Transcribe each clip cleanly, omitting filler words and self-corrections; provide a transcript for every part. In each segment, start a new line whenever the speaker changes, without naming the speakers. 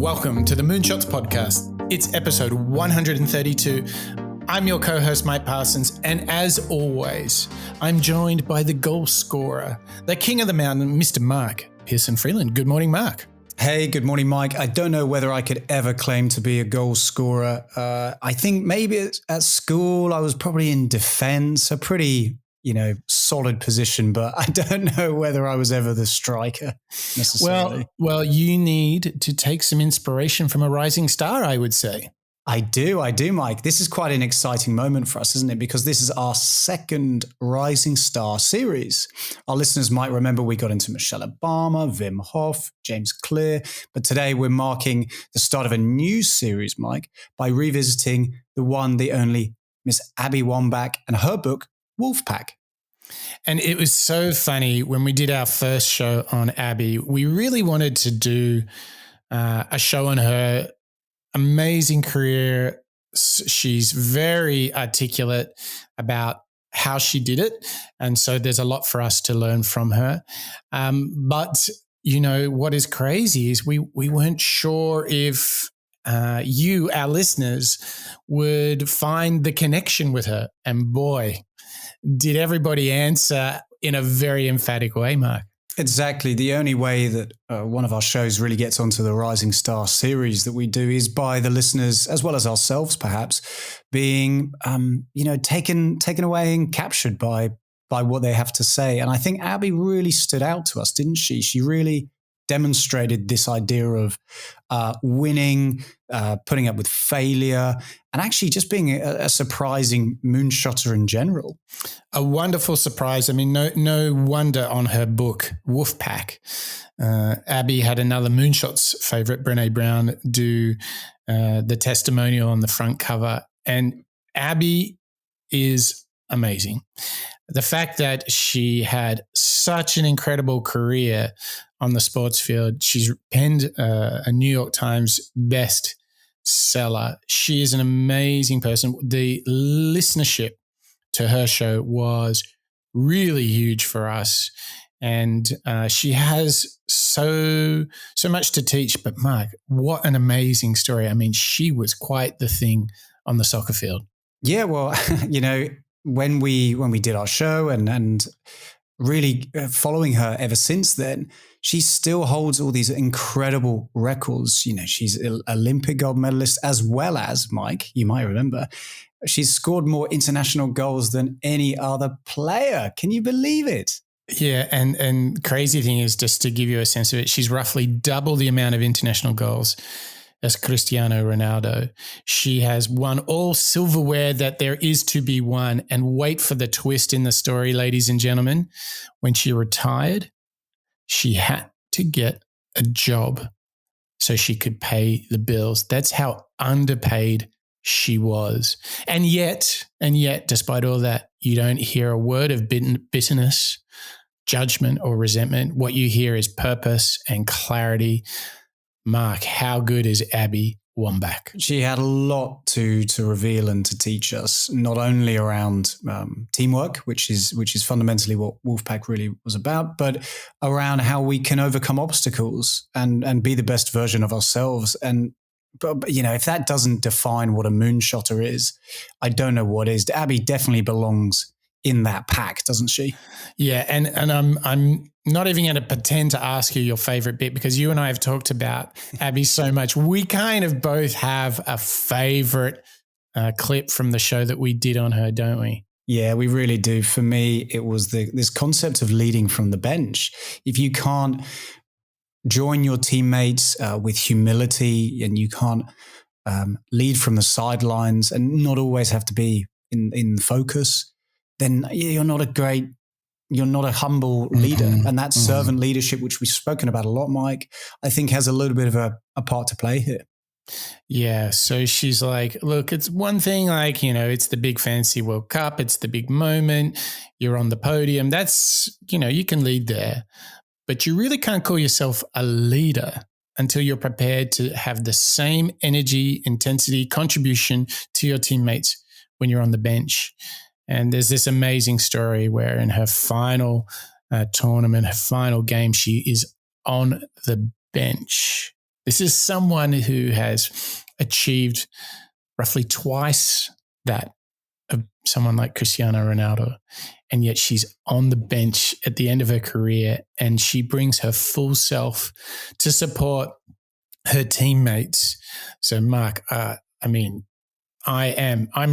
Welcome to the Moonshots Podcast. It's episode 132. I'm your co-host, Mike Parsons, and as always, I'm joined by the goal scorer, the king of the mountain, Mr. Mark Pearson Freeland. Good morning, Mark.
Hey, good morning, Mike. I don't know whether I could ever claim to be a goal scorer. I think maybe at school I was probably in defense, a pretty, solid position, but I don't know whether I was ever the striker necessarily.
Well, you need to take some inspiration from a rising star, I would say.
I do, Mike. This is quite an exciting moment for us, isn't it? Because this is our second Rising Star series. Our listeners might remember we got into Michelle Obama, Wim Hof, James Clear, but today we're marking the start of a new series, Mike, by revisiting the one, the only Miss Abby Wambach and her book, Wolfpack.
And it was so funny when we did our first show on Abby. We really wanted to do a show on her amazing career. She's very articulate about how she did it. And so there's a lot for us to learn from her. But, what is crazy is we weren't sure if you, our listeners, would find the connection with her. And boy, did everybody answer in a very emphatic way, Mark.
Exactly. The only way that one of our shows really gets onto the Rising Star series that we do is by the listeners, as well as ourselves, perhaps, being, taken away and captured by what they have to say. And I think Abby really stood out to us, didn't she? She really demonstrated this idea of winning, putting up with failure, and actually just being a surprising moonshotter in general.
A wonderful surprise. I mean, no wonder on her book, Wolfpack, Abby had another Moonshots favorite, Brené Brown, do the testimonial on the front cover. And Abby is amazing. The fact that she had such an incredible career on the sports field, she's penned a New York Times bestseller. She is an amazing person. The listenership to her show was really huge for us. And she has so much to teach. But Mark, what an amazing story. I mean, she was quite the thing on the soccer field.
Yeah, well, when we did our show and really following her ever since then, she still holds all these incredible records. She's an Olympic gold medalist, as well as, Mike, you might remember, she's scored more international goals than any other player. Can you believe it?
Yeah, and crazy thing is, just to give you a sense of it, she's roughly double the amount of international goals as Cristiano Ronaldo. She has won all silverware that there is to be won. And wait for the twist in the story, ladies and gentlemen. When she retired, she had to get a job so she could pay the bills. That's how underpaid she was. And yet, despite all that, you don't hear a word of bitterness, judgment, or resentment. What you hear is purpose and clarity. Mark, how good is Abby Wambach?
She had a lot to reveal and to teach us, not only around teamwork, which is fundamentally what Wolfpack really was about, but around how we can overcome obstacles and be the best version of ourselves. And but if that doesn't define what a moonshotter is, I don't know what is. Abby definitely belongs in that pack, doesn't she?
Yeah, and I'm not even going to pretend to ask you your favorite bit, because you and I have talked about Abby so much. We kind of both have a favorite clip from the show that we did on her, don't we?
Yeah, we really do. For me, it was this concept of leading from the bench. If you can't join your teammates with humility, and you can't lead from the sidelines and not always have to be in focus, then you're not a humble leader.
Mm-hmm.
And that servant leadership, which we've spoken about a lot, Mike, I think has a little bit of a part to play here.
Yeah. So she's like, look, it's one thing, it's the big fancy World Cup. It's the big moment. You're on the podium. That's, you can lead there, but you really can't call yourself a leader until you're prepared to have the same energy, intensity, contribution to your teammates when you're on the bench. And there's this amazing story where in her final tournament, her final game, she is on the bench This is someone who has achieved roughly twice that of someone like Cristiano Ronaldo. And yet she's on the bench at the end of her career, and she brings her full self to support her teammates. So, Mark, I'm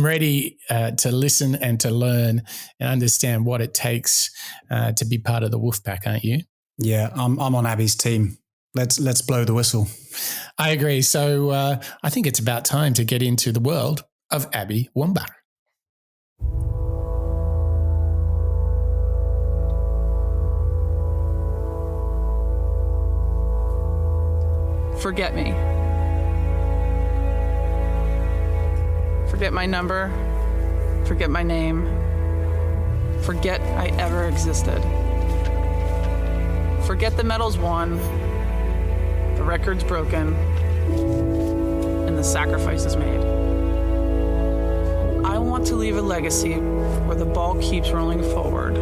ready to listen and to learn and understand what it takes to be part of the Wolfpack, aren't you?
Yeah, I'm on Abby's team. Let's blow the whistle.
I agree. So I think it's about time to get into the world of Abby Wambach.
Forget me. Forget my number. Forget my name. Forget I ever existed. Forget the medals won, the records broken, and the sacrifices made. I want to leave a legacy where the ball keeps rolling forward,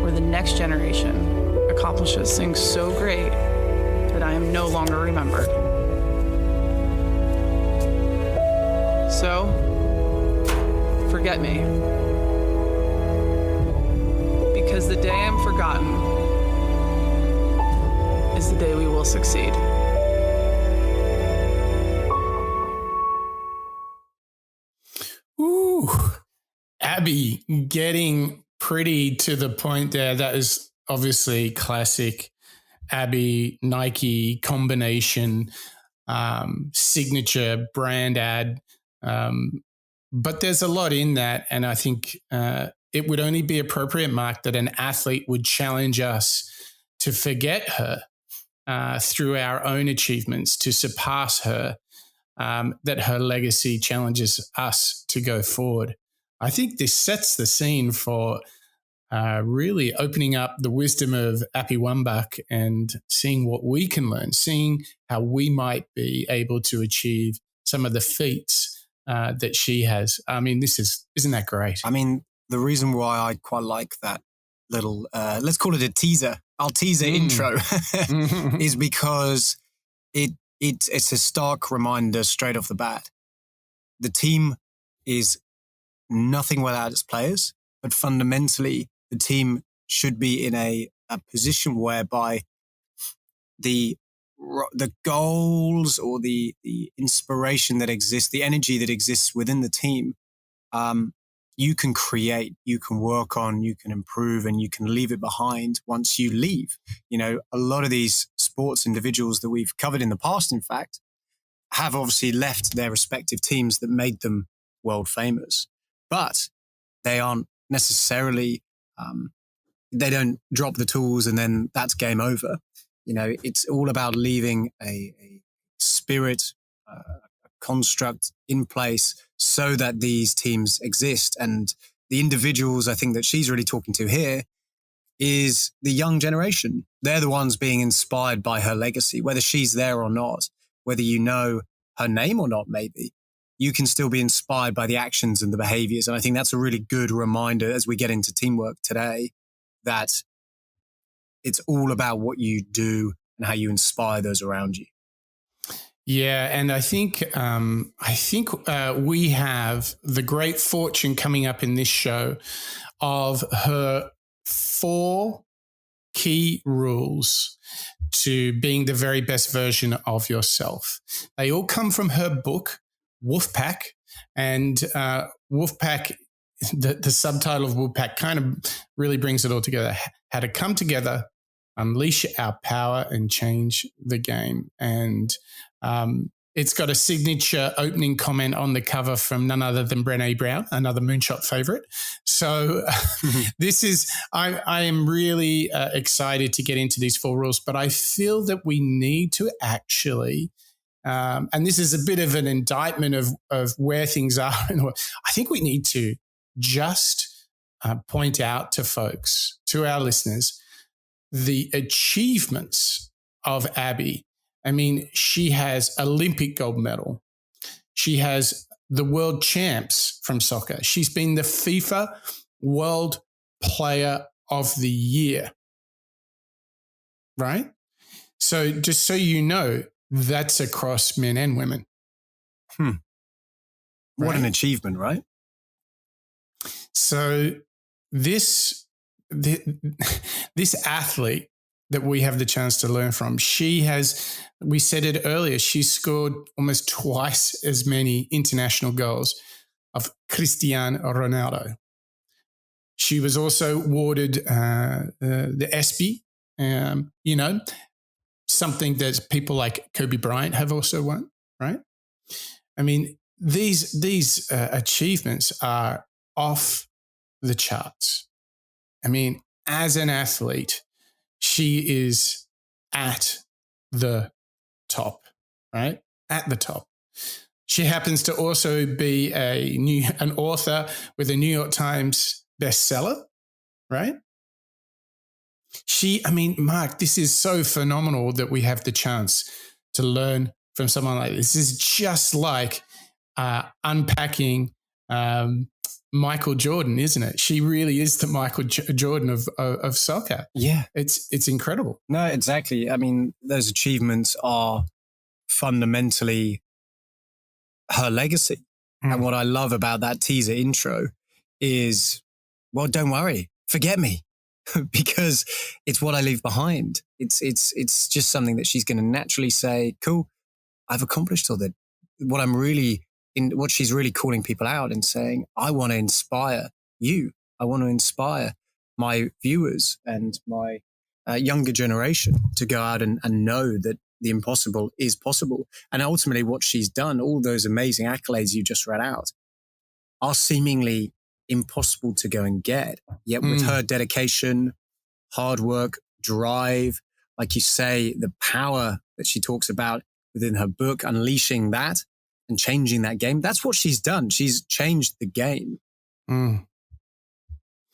where the next generation accomplishes things so great that I am no longer remembered. So, forget me. Because the day I'm forgotten is the day we will succeed.
Ooh, Abby getting pretty to the point there. That is obviously classic Abby Nike combination, signature brand ad. But there's a lot in that. And I think it would only be appropriate, Mark, that an athlete would challenge us to forget her through our own achievements, to surpass her, that her legacy challenges us to go forward. I think this sets the scene for really opening up the wisdom of Abby Wambach and seeing what we can learn, seeing how we might be able to achieve some of the feats that she has. I mean, isn't that great?
I mean, the reason why I quite like that little, let's call it a teaser, our teaser intro, is because it's a stark reminder straight off the bat. The team is nothing without its players, but fundamentally, the team should be in a position whereby the goals or the inspiration that exists, the energy that exists within the team, you can create, you can work on, you can improve, and you can leave it behind once you leave. You know, a lot of these sports individuals that we've covered in the past, in fact, have obviously left their respective teams that made them world famous, but they aren't necessarily, they don't drop the tools and then that's game over. You know, it's all about leaving a spirit, a construct in place so that these teams exist. And the individuals I think that she's really talking to here is the young generation. They're the ones being inspired by her legacy, whether she's there or not, whether you know her name or not, maybe. You can still be inspired by the actions and the behaviors. And I think that's a really good reminder as we get into teamwork today, that it's all about what you do and how you inspire those around you.
Yeah, and I think we have the great fortune coming up in this show of her 4 key rules to being the very best version of yourself. They all come from her book, Wolfpack, and Wolfpack, the subtitle of Wolfpack kind of really brings it all together. How to come together, unleash our power, and change the game. And it's got a signature opening comment on the cover from none other than Brené Brown, another Moonshot favorite. So this is, I am really excited to get into these 4 rules, but I feel that we need to actually, and this is a bit of an indictment of where things are. I think we need to just point out to folks, to our listeners, the achievements of Abby. I mean, she has Olympic gold medal. She has the world champs from soccer. She's been the FIFA World Player of the Year, right? So just so you know, that's across men and women.
What an achievement, right?
So this athlete that we have the chance to learn from, we said it earlier, she scored almost twice as many international goals of Cristiano Ronaldo. She was also awarded the ESPY, something that people like Kobe Bryant have also won, right? I mean, these achievements are off the charts. I mean, as an athlete, she is at the top, right? At the top. She happens to also be an author with a New York Times bestseller, right? Mark, this is so phenomenal that we have the chance to learn from someone like this. This is just like unpacking Michael Jordan, isn't it? She really is the Michael Jordan of soccer.
Yeah.
It's incredible.
No, exactly. I mean, those achievements are fundamentally her legacy. And what I love about that teaser intro is, well, don't worry, forget me, because it's what I leave behind. It's just something that she's going to naturally say, cool, I've accomplished all that. What she's really calling people out and saying, I want to inspire you. I want to inspire my viewers and my younger generation to go out and know that the impossible is possible. And ultimately what she's done, all those amazing accolades you just read out, are seemingly impossible to go and get. Yet with her dedication, hard work, drive, like you say, the power that she talks about within her book, unleashing that and changing that game. That's what she's done. She's changed the game.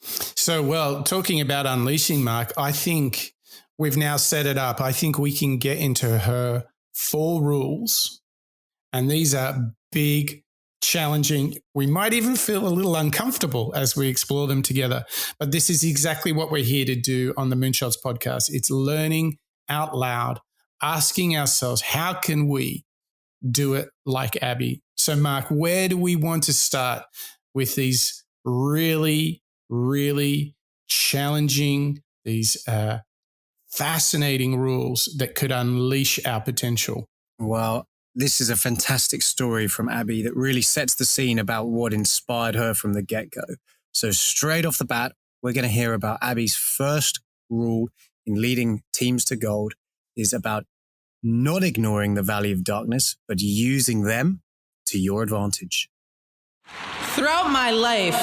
So, well, talking about unleashing, Mark, I think we've now set it up. I think we can get into her 4 rules. And these are big, challenging. We might even feel a little uncomfortable as we explore them together. But this is exactly what we're here to do on the Moonshots podcast. It's learning out loud, asking ourselves, how can we do it like Abby? So, Mark, where do we want to start with these really, really challenging, these fascinating rules that could unleash our potential?
Well, this is a fantastic story from Abby that really sets the scene about what inspired her from the get-go. So straight off the bat, we're going to hear about Abby's first rule in leading teams to gold is about not ignoring the valley of darkness, but using them to your advantage.
Throughout my life,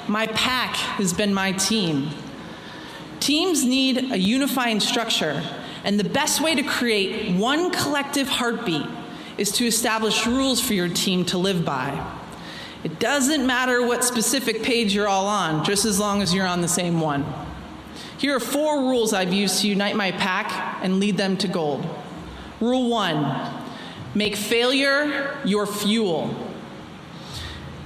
my pack has been my team. Teams need a unifying structure, and the best way to create one collective heartbeat is to establish rules for your team to live by. It doesn't matter what specific page you're all on, just as long as you're on the same one. Here are 4 rules I've used to unite my pack and lead them to gold. Rule 1, make failure your fuel.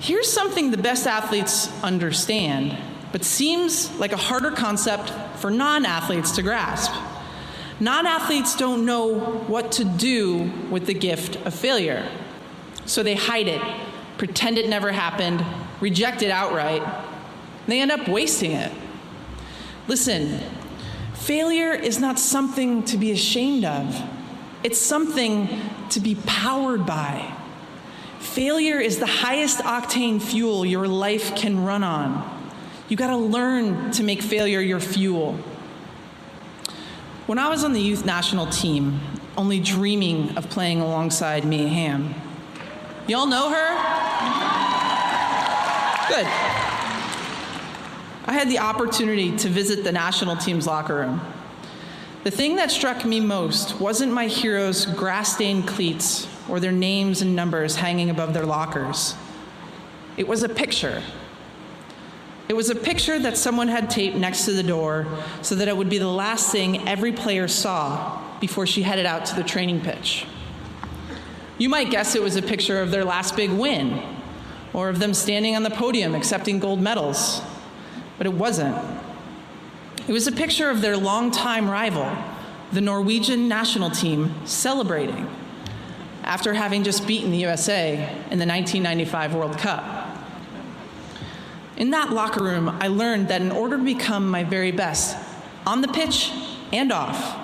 Here's something the best athletes understand, but seems like a harder concept for non-athletes to grasp. Non-athletes don't know what to do with the gift of failure. So they hide it, pretend it never happened, reject it outright. They end up wasting it. Listen, failure is not something to be ashamed of. It's something to be powered by. Failure is the highest octane fuel your life can run on. You gotta learn to make failure your fuel. When I was on the youth national team, only dreaming of playing alongside Mia Hamm. Y'all know her? Good. I had the opportunity to visit the national team's locker room. The thing that struck me most wasn't my heroes' grass-stained cleats or their names and numbers hanging above their lockers. It was a picture. It was a picture that someone had taped next to the door so that it would be the last thing every player saw before she headed out to the training pitch. You might guess it was a picture of their last big win, or of them standing on the podium accepting gold medals, but it wasn't. It was a picture of their longtime rival, the Norwegian national team celebrating after having just beaten the USA in the 1995 World Cup. In that locker room, I learned that in order to become my very best, on the pitch and off,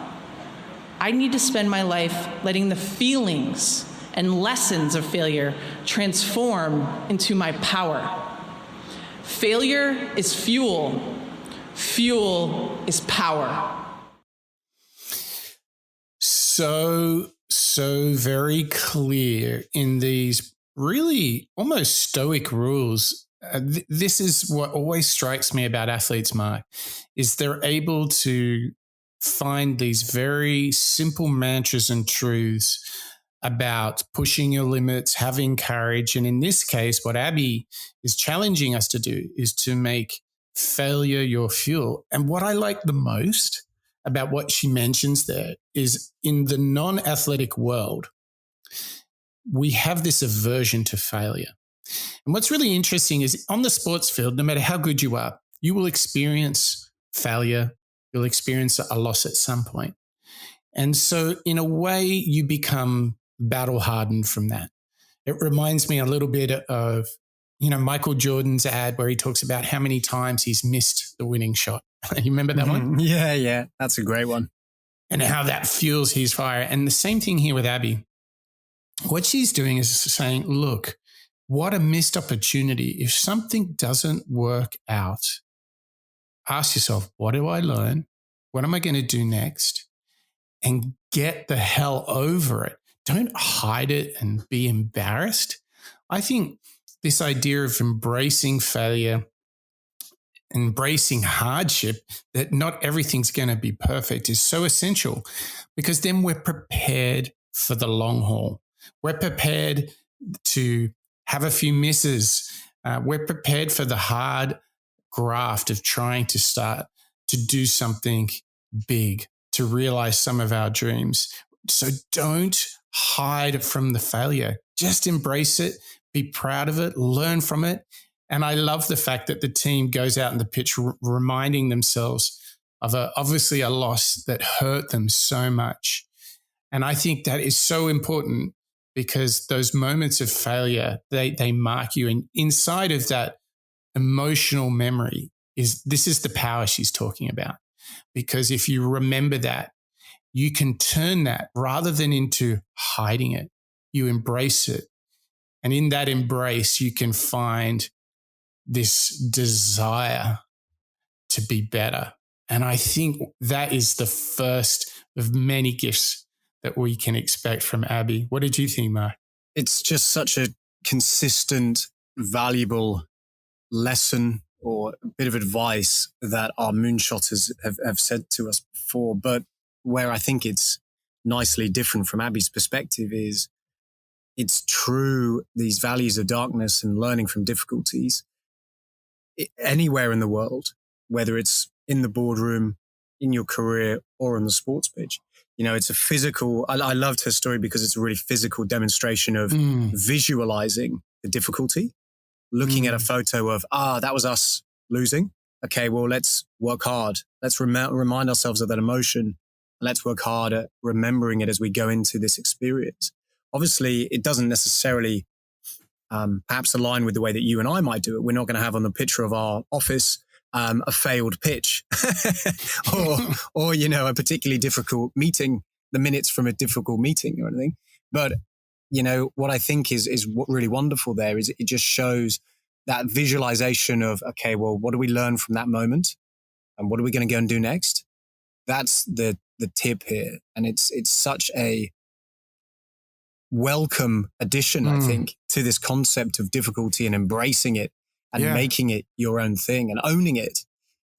I need to spend my life letting the feelings and lessons of failure transform into my power. Failure is fuel. Fuel is power.
So very clear in these really almost stoic rules. This is what always strikes me about athletes, Mark, is they're able to find these very simple mantras and truths about pushing your limits, having courage. And in this case, what Abby is challenging us to do is to make failure your fuel. And what I like the most about what she mentions there is in the non-athletic world, we have this aversion to failure. And what's really interesting is on the sports field, no matter how good you are, you will experience failure. You'll experience a loss at some point. And so in a way, you become battle hardened from that. It reminds me a little bit of, Michael Jordan's ad where he talks about how many times he's missed the winning shot. You remember that one?
Yeah. That's a great one.
And how that fuels his fire. And the same thing here with Abby. What she's doing is saying, look, what a missed opportunity. If something doesn't work out, ask yourself, what do I learn? What am I going to do next? And get the hell over it. Don't hide it and be embarrassed. I think this idea of embracing failure, embracing hardship, that not everything's going to be perfect is so essential, because then we're prepared for the long haul. We're prepared to have a few misses. We're prepared for the hard graft of trying to start to do something big, to realize some of our dreams. So don't hide from the failure. Just embrace it, be proud of it, learn from it. And I love the fact that the team goes out on the pitch reminding themselves of obviously a loss that hurt them so much. And I think that is so important, because those moments of failure, they mark you. And inside of that emotional memory is the power she's talking about. Because if you remember that, you can turn that rather than into hiding it. You embrace it. And in that embrace, you can find this desire to be better. And I think that is the first of many gifts that we can expect from Abby. What did you think, Mark?
It's just such a consistent, valuable lesson or a bit of advice that our moonshotters have said to us before. But where I think it's nicely different from Abby's perspective is it's true, these values of darkness and learning from difficulties anywhere in the world, whether it's in the boardroom, in your career, or on the sports pitch. It's a physical, I loved her story because it's a really physical demonstration of visualizing the difficulty, looking at a photo of, that was us losing. Okay, well, let's work hard. Let's remind ourselves of that emotion. Let's work hard at remembering it as we go into this experience. Obviously, it doesn't necessarily perhaps align with the way that you and I might do it. We're not going to have on the picture of our office a failed pitch or a particularly difficult meeting, the minutes from a difficult meeting or anything. But, what I think is what really wonderful there is it just shows that visualization of, okay, well, what do we learn from that moment? And what are we going to go and do next? That's the tip here. And it's such a welcome addition, I think, to this concept of difficulty and embracing it and making it your own thing and owning it,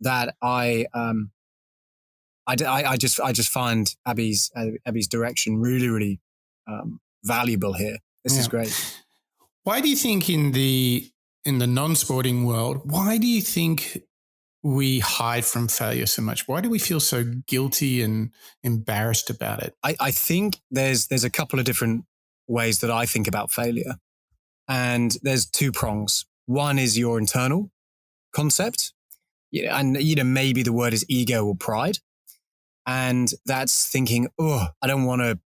that I just find Abby's direction really, really valuable here. This is great.
Why do you think in the non-sporting world, why do you think we hide from failure so much? Why do we feel so guilty and embarrassed about it?
I think there's a couple of different ways that I think about failure. And there's two prongs. One is your internal concept. And maybe the word is ego or pride. And that's thinking, oh, I don't want to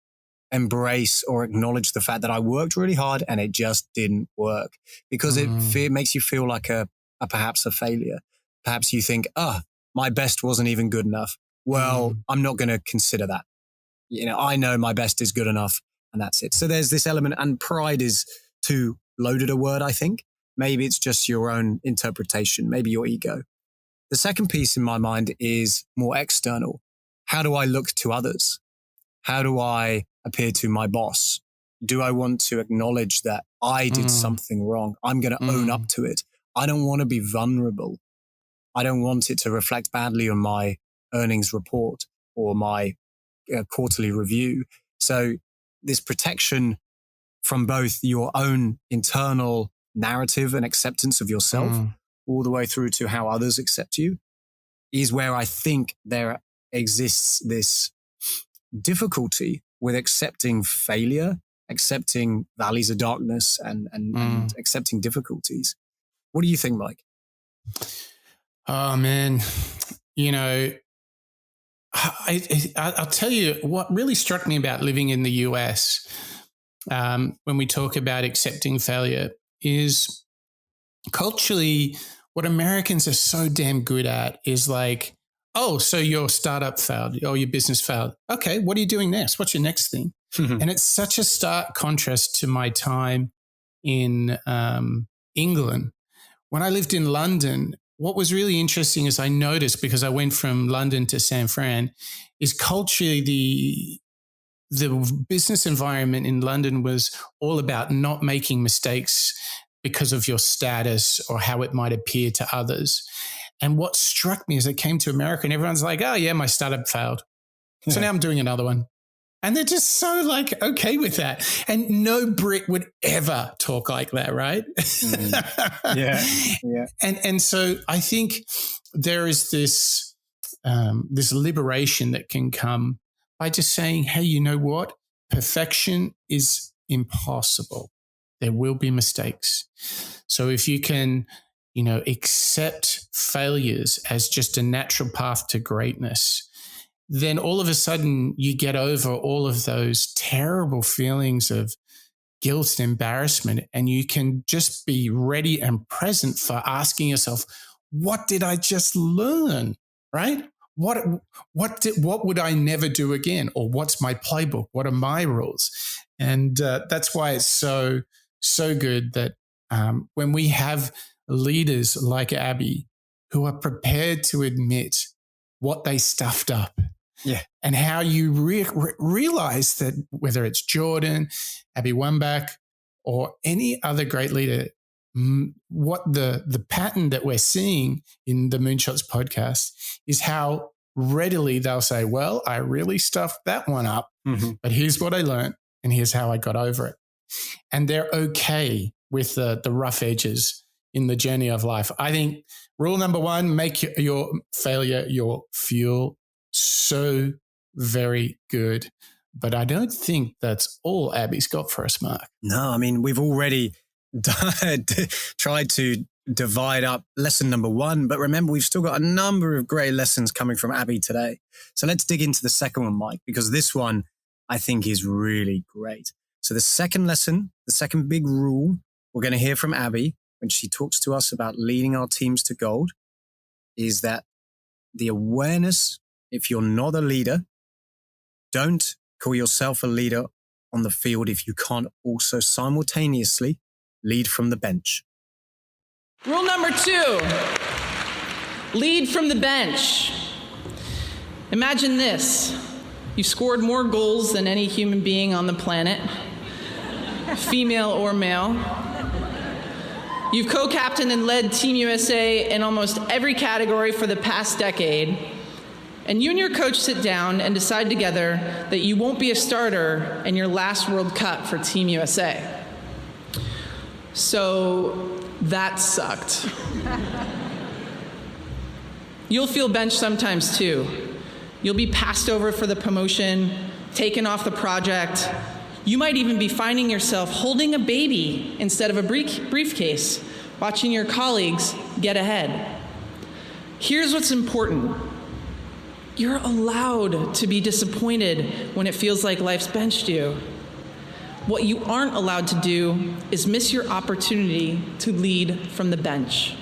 embrace or acknowledge the fact that I worked really hard and it just didn't work, because it makes you feel like perhaps a failure. Perhaps you think, my best wasn't even good enough. Well, I'm not going to consider that. I know my best is good enough and that's it. So there's this element, and pride is too loaded a word, I think. Maybe it's just your own interpretation, maybe your ego. The second piece in my mind is more external. How do I look to others? How do I appear to my boss? Do I want to acknowledge that I did something wrong? I'm going to own up to it. I don't want to be vulnerable. I don't want it to reflect badly on my earnings report or my quarterly review. So this protection from both your own internal narrative and acceptance of yourself all the way through to how others accept you is where I think there exists this difficulty with accepting failure, accepting valleys of darkness and accepting difficulties. What do you think, Mike?
Oh, man. I'll tell you what really struck me about living in the US when we talk about accepting failure is culturally what Americans are so damn good at is like, oh, so your startup failed or your business failed. Okay, what are you doing next? What's your next thing? And it's such a stark contrast to my time in England. When I lived in London, what was really interesting is I noticed, because I went from London to San Fran, is culturally the business environment in London was all about not making mistakes because of your status or how it might appear to others. And what struck me is I came to America and everyone's like, oh yeah, my startup failed. So now I'm doing another one. And they're just so like, okay with that. And no Brit would ever talk like that, right?
Yeah.
And so I think there is this liberation that can come by just saying, hey, you know what? Perfection is impossible. There will be mistakes. So if you can, accept failures as just a natural path to greatness, then all of a sudden you get over all of those terrible feelings of guilt and embarrassment, and you can just be ready and present for asking yourself, what did I just learn, right? What would I never do again? Or what's my playbook? What are my rules? And that's why it's so good that when we have leaders like Abby who are prepared to admit what they stuffed up.
Yeah.
And how you realize that whether it's Jordan, Abby Wambach, or any other great leader, what the pattern that we're seeing in the Moonshots podcast is how readily they'll say, well, I really stuffed that one up, but here's what I learned and here's how I got over it. And they're okay with the rough edges in the journey of life. I think rule number one, make your failure your fuel. So very good. But I don't think that's all Abby's got for us, Mark.
No, I mean, we've already tried to divide up lesson number one, but remember, we've still got a number of great lessons coming from Abby today. So let's dig into the second one, Mike, because this one I think is really great. So the second lesson, the second big rule we're going to hear from Abby when she talks to us about leading our teams to gold is that the awareness, if you're not a leader, don't call yourself a leader on the field if you can't also simultaneously lead from the bench.
Rule number 2, lead from the bench. Imagine this. You've scored more goals than any human being on the planet, female or male. You've co-captained and led Team USA in almost every category for the past decade. And you and your coach sit down and decide together that you won't be a starter in your last World Cup for Team USA. So that sucked. You'll feel benched sometimes too. You'll be passed over for the promotion, taken off the project. You might even be finding yourself holding a baby instead of a briefcase, watching your colleagues get ahead. Here's what's important. You're allowed to be disappointed when it feels like life's benched you. What you aren't allowed to do is miss your opportunity to lead from the bench.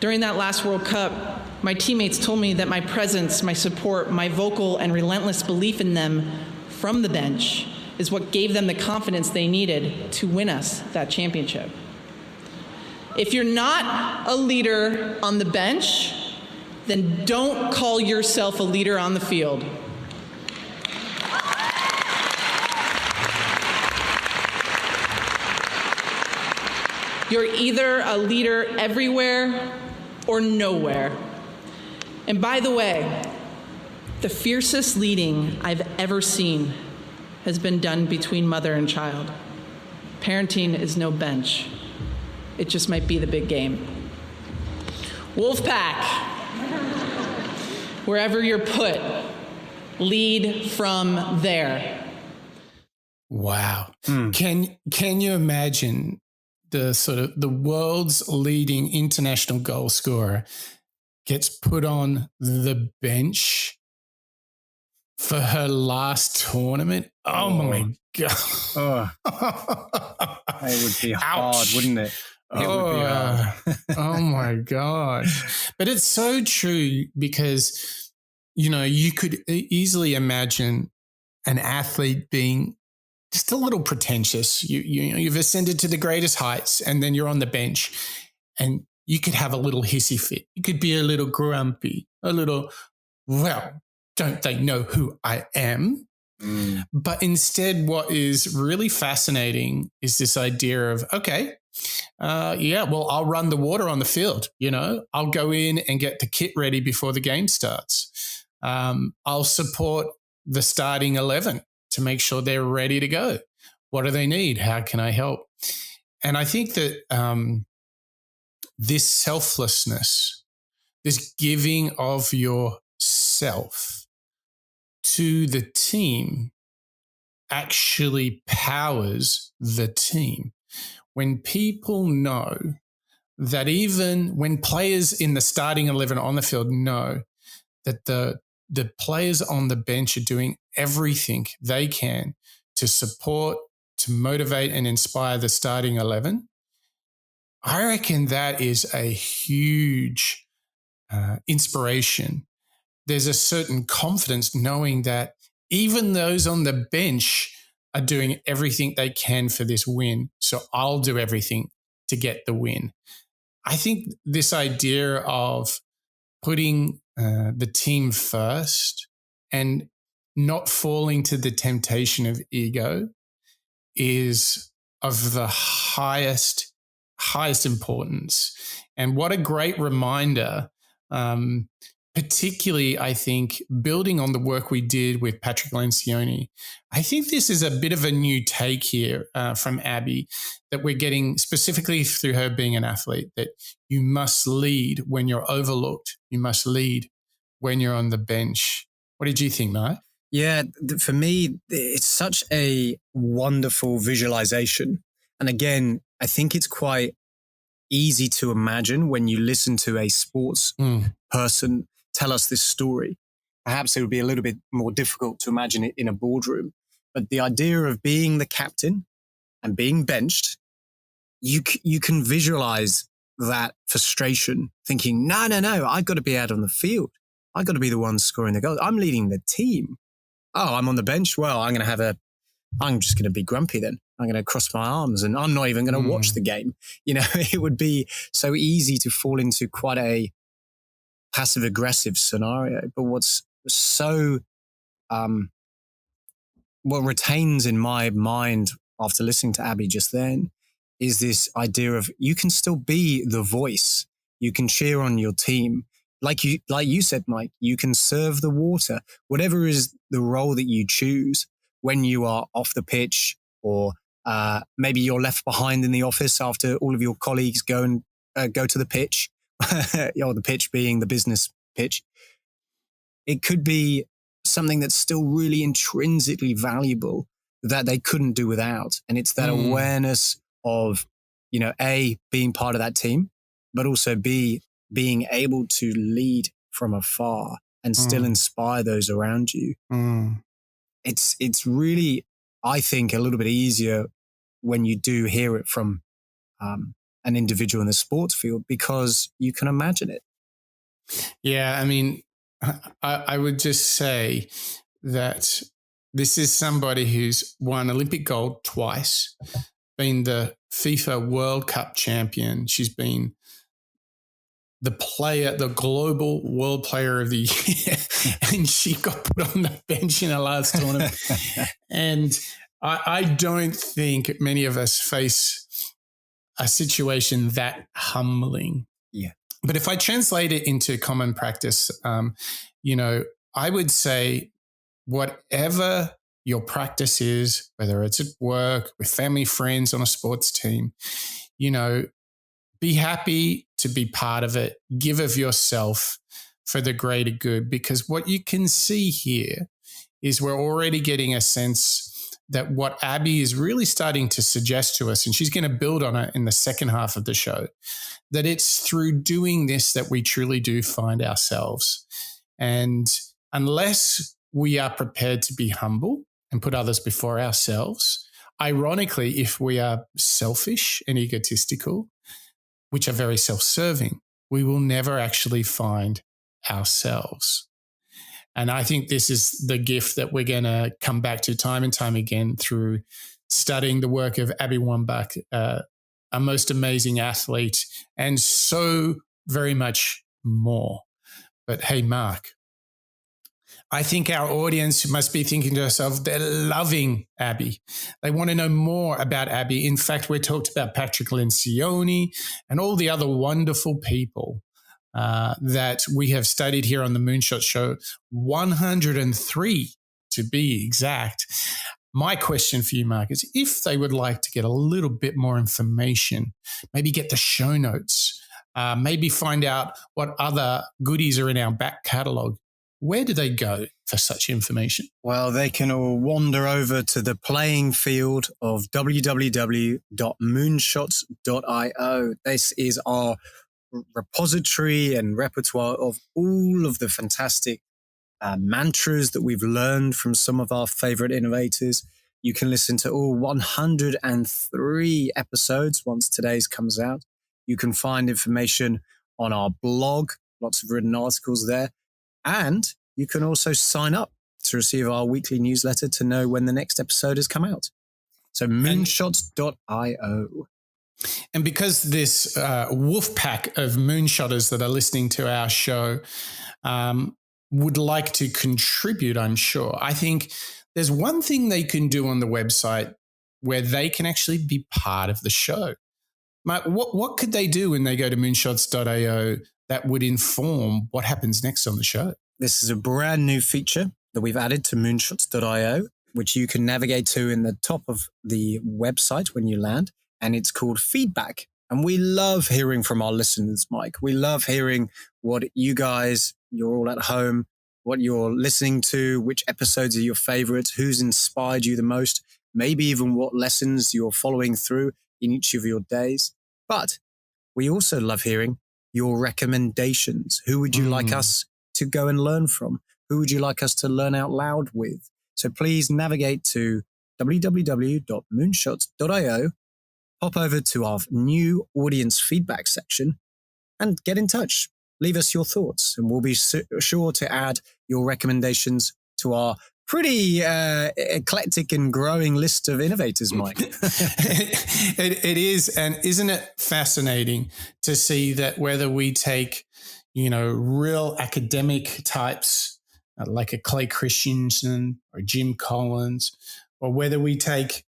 During that last World Cup, my teammates told me that my presence, my support, my vocal and relentless belief in them from the bench is what gave them the confidence they needed to win us that championship. If you're not a leader on the bench, then don't call yourself a leader on the field. You're either a leader everywhere or nowhere. And by the way, the fiercest leading I've ever seen has been done between mother and child. Parenting is no bench. It just might be the big game. Wolfpack, wherever you're put, lead from there.
Wow. Can you imagine the world's leading international goal scorer gets put on the bench for her last tournament? Oh my God.
Oh. It would be hard, wouldn't it? It would be hard.
Oh my gosh. But it's so true because, you could easily imagine an athlete being just a little pretentious. You've ascended to the greatest heights and then you're on the bench and you could have a little hissy fit. You could be a little grumpy, a little, well, don't they know who I am? But instead, what is really fascinating is this idea of, okay, I'll run the water on the field. I'll go in and get the kit ready before the game starts. I'll support the starting 11 to make sure they're ready to go. What do they need? How can I help? And I think that this selflessness, this giving of yourself to the team actually powers the team. When people know that even when players in the starting 11 on the field know that the players on the bench are doing everything they can to support, to motivate and inspire the starting 11, I reckon that is a huge inspiration. There's a certain confidence knowing that even those on the bench are doing everything they can for this win. So I'll do everything to get the win. I think this idea of putting the team first and not falling to the temptation of ego is of the highest importance. And what a great reminder, particularly, I think, building on the work we did with Patrick Lencioni. I think this is a bit of a new take here from Abby that we're getting specifically through her being an athlete, that you must lead when you're overlooked. You must lead when you're on the bench. What did you think, Mike?
Yeah, for me, it's such a wonderful visualization. And again, I think it's quite easy to imagine when you listen to a sports person tell us this story. Perhaps it would be a little bit more difficult to imagine it in a boardroom. But the idea of being the captain and being benched, you can visualize that frustration, thinking, no, I've got to be out on the field. I've got to be the one scoring the goals. I'm leading the team. Oh, I'm on the bench. Well, I'm just going to be grumpy then. I'm going to cross my arms and I'm not even going to watch the game. It would be so easy to fall into quite a passive aggressive scenario. But what's so, what retains in my mind after listening to Abby just then is this idea of you can still be the voice. You can cheer on your team. Like you said, Mike, you can serve the water, whatever is the role that you choose when you are off the pitch, or maybe you're left behind in the office after all of your colleagues go to the pitch, or the pitch being the business pitch. It could be something that's still really intrinsically valuable that they couldn't do without. And it's that awareness of, A, being part of that team, but also B, being able to lead from afar. and still inspire those around you. It's really, I think, a little bit easier when you do hear it from an individual in the sports field, because you can imagine it.
Yeah, I mean, I would just say that this is somebody who's won Olympic gold twice, been the FIFA World Cup champion. She's been the global world player of the year, and she got put on the bench in her last tournament. And I don't think many of us face a situation that humbling.
Yeah.
But if I translate it into common practice, I would say whatever your practice is, whether it's at work, with family, friends, on a sports team, be happy to be part of it. Give of yourself for the greater good, because what you can see here is we're already getting a sense that what Abby is really starting to suggest to us, and she's going to build on it in the second half of the show, that it's through doing this that we truly do find ourselves. And unless we are prepared to be humble and put others before ourselves, ironically, if we are selfish and egotistical, which are very self-serving, we will never actually find ourselves. And I think this is the gift that we're going to come back to time and time again through studying the work of Abby Wambach, a most amazing athlete, and so very much more. But hey, Mark, I think our audience must be thinking to themselves, they're loving Abby. They want to know more about Abby. In fact, we talked about Patrick Lencioni and all the other wonderful people that we have studied here on the Moonshot Show, 103 to be exact. My question for you, Mark, is if they would like to get a little bit more information, maybe get the show notes, maybe find out what other goodies are in our back catalogue, where do they go for such information?
Well, they can all wander over to the playing field of www.moonshots.io. This is our repository and repertoire of all of the fantastic mantras that we've learned from some of our favorite innovators. You can listen to all 103 episodes once today's comes out. You can find information on our blog, lots of written articles there. And you can also sign up to receive our weekly newsletter to know when the next episode has come out. So moonshots.io.
And because this Wolfpack of moonshotters that are listening to our show would like to contribute, I'm sure, I think there's one thing they can do on the website where they can actually be part of the show. Mate, what could they do when they go to moonshots.io that would inform what happens next on the show?
This is a brand new feature that we've added to moonshots.io, which you can navigate to in the top of the website when you land. And it's called feedback. And we love hearing from our listeners, Mike. We love hearing what you guys, you're all at home, what you're listening to, which episodes are your favorites, who's inspired you the most, maybe even what lessons you're following through in each of your days. But we also love hearing your recommendations. Who would you like us to go and learn from? Who would you like us to learn out loud with? So please navigate to www.moonshots.io, hop over to our new audience feedback section and get in touch. Leave us your thoughts and we'll be sure to add your recommendations to our pretty eclectic and growing list of innovators, Mike.
It is. And isn't it fascinating to see that whether we take, real academic types like a Clay Christensen or Jim Collins, or whether we take,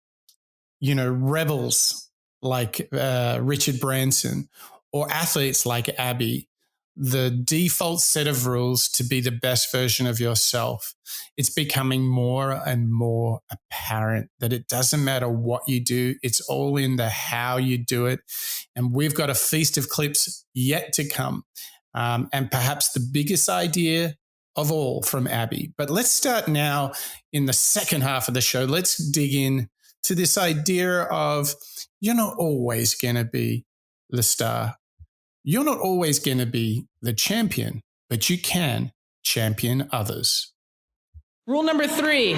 rebels like Richard Branson or athletes like Abby, the default set of rules to be the best version of yourself, it's becoming more and more apparent that it doesn't matter what you do. It's all in the how you do it. And we've got a feast of clips yet to come. And perhaps the biggest idea of all from Abby. But let's start now in the second half of the show. Let's dig in to this idea of you're not always going to be the star. You're not always going to be the champion, but you can champion others.
Rule number 3,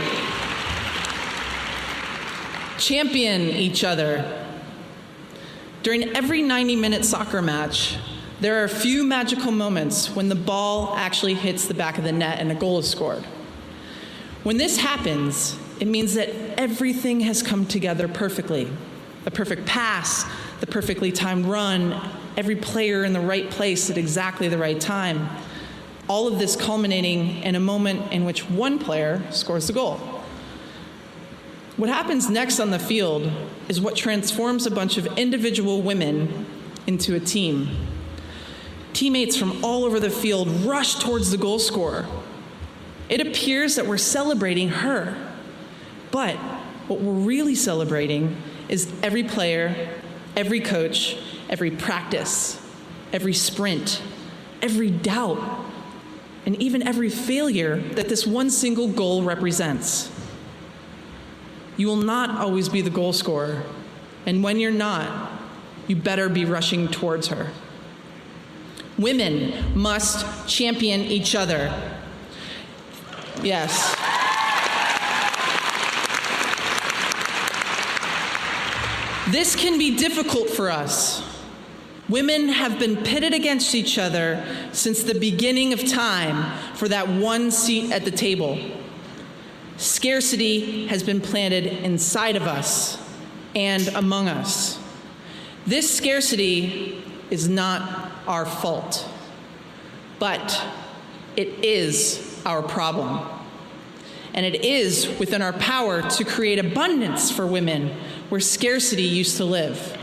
champion each other. During every 90-minute soccer match, there are a few magical moments when the ball actually hits the back of the net and a goal is scored. When this happens, it means that everything has come together perfectly. The perfect pass, the perfectly timed run, every player in the right place at exactly the right time. All of this culminating in a moment in which one player scores the goal. What happens next on the field is what transforms a bunch of individual women into a team. Teammates from all over the field rush towards the goal scorer. It appears that we're celebrating her, but what we're really celebrating is every player, every coach, every practice, every sprint, every doubt, and even every failure that this one single goal represents. You will not always be the goal scorer, and when you're not, you better be rushing towards her. Women must champion each other. Yes. This can be difficult for us. Women have been pitted against each other since the beginning of time for that one seat at the table. Scarcity has been planted inside of us and among us. This scarcity is not our fault, but it is our problem. And it is within our power to create abundance for women where scarcity used to live.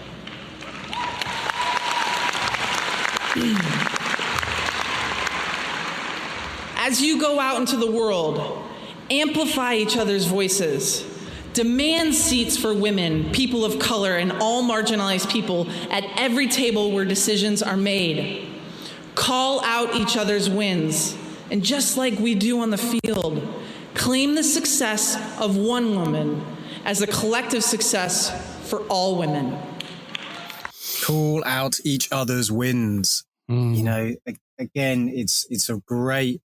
As you go out into the world, amplify each other's voices. Demand seats for women, people of color, and all marginalized people at every table where decisions are made. Call out each other's wins. And just like we do on the field, claim the success of one woman as a collective success for all women.
Call out each other's wins. You know, again, it's a great,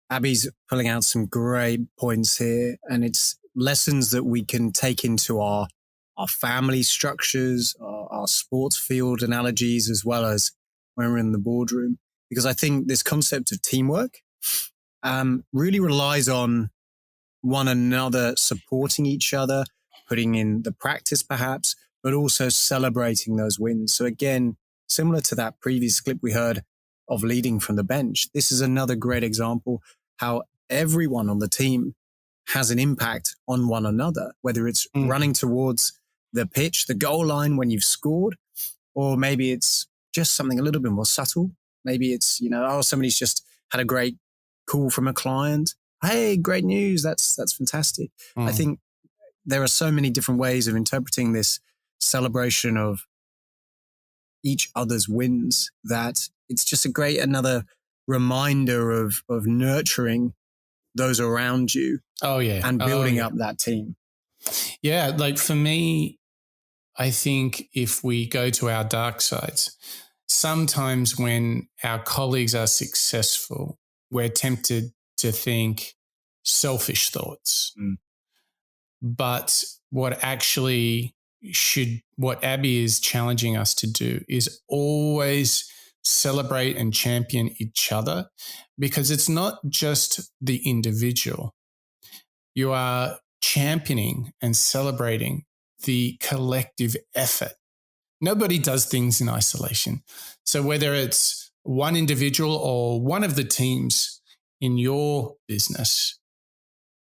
Abby's pulling out some great points here, and it's lessons that we can take into our family structures, our sports field analogies, as well as when we're in the boardroom. Because I think this concept of teamwork really relies on one another supporting each other, putting in the practice perhaps, but also celebrating those wins. So again, similar to that previous clip we heard of leading from the bench, this is another great example how everyone on the team has an impact on one another, whether it's running towards the pitch, the goal line when you've scored, or maybe it's just something a little bit more subtle. Maybe it's, somebody's just had a great call from a client. Hey, great news. That's fantastic. I think there are so many different ways of interpreting this celebration of each other's wins that it's just a great another reminder of nurturing those around you.
Oh, yeah.
And building up that team.
Yeah. Like for me, I think if we go to our dark sides, sometimes when our colleagues are successful, we're tempted to think selfish thoughts. But what Abby is challenging us to do is always celebrate and champion each other, because it's not just the individual. You are championing and celebrating the collective effort. Nobody does things in isolation. So whether it's one individual or one of the teams in your business,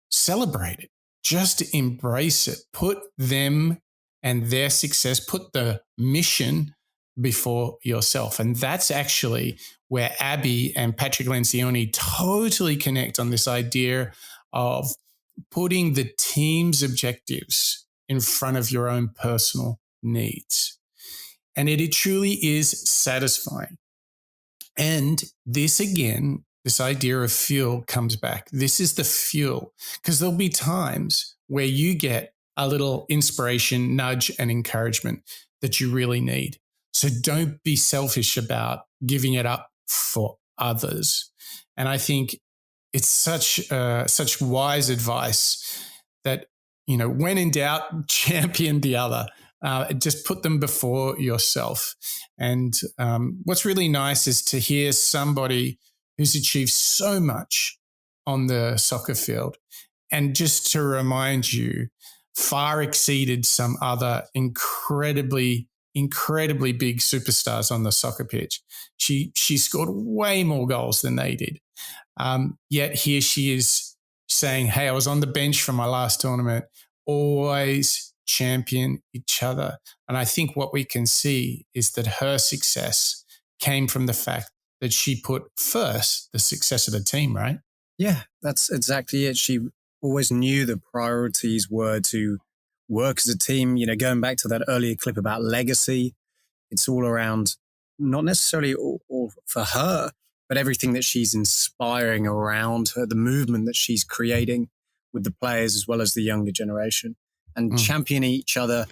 celebrate it. Just embrace it. Put them and their success, put the mission before yourself. And that's actually where Abby and Patrick Lencioni totally connect on this idea of putting the team's objectives in front of your own personal needs. And it truly is satisfying. And this again, this idea of fuel comes back. This is the fuel, because there'll be times where you get a little inspiration, nudge, and encouragement that you really need. So don't be selfish about giving it up for others. And I think it's such wise advice that, when in doubt, champion the other. Just put them before yourself. And what's really nice is to hear somebody who's achieved so much on the soccer field, and just to remind you, far exceeded some other incredibly big superstars on the soccer pitch. She scored way more goals than they did. Yet here she is saying, hey, I was on the bench for my last tournament. Always champion each other. And I think what we can see is that her success came from the fact that she put first the success of the team, right?
Yeah, that's exactly it. She always knew the priorities were to work as a team. Going back to that earlier clip about legacy, it's all around not necessarily all for her, but everything that she's inspiring around her, the movement that she's creating with the players as well as the younger generation. And championing each other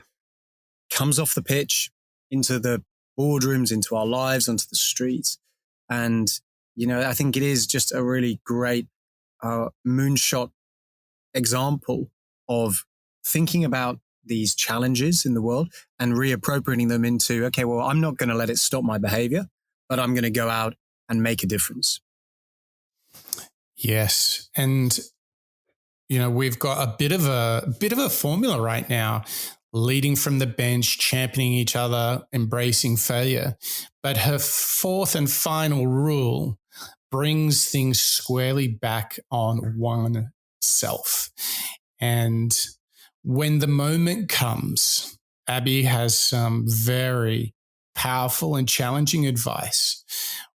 comes off the pitch into the boardrooms, into our lives, onto the streets. And, I think it is just a really great moonshot example of thinking about these challenges in the world and reappropriating them into, okay, well, I'm not going to let it stop my behavior, but I'm going to go out and make a difference.
Yes. And, we've got a bit of a formula right now, leading from the bench, championing each other, embracing failure. But her fourth and final rule brings things squarely back on oneself. And when the moment comes, Abby has some very powerful and challenging advice.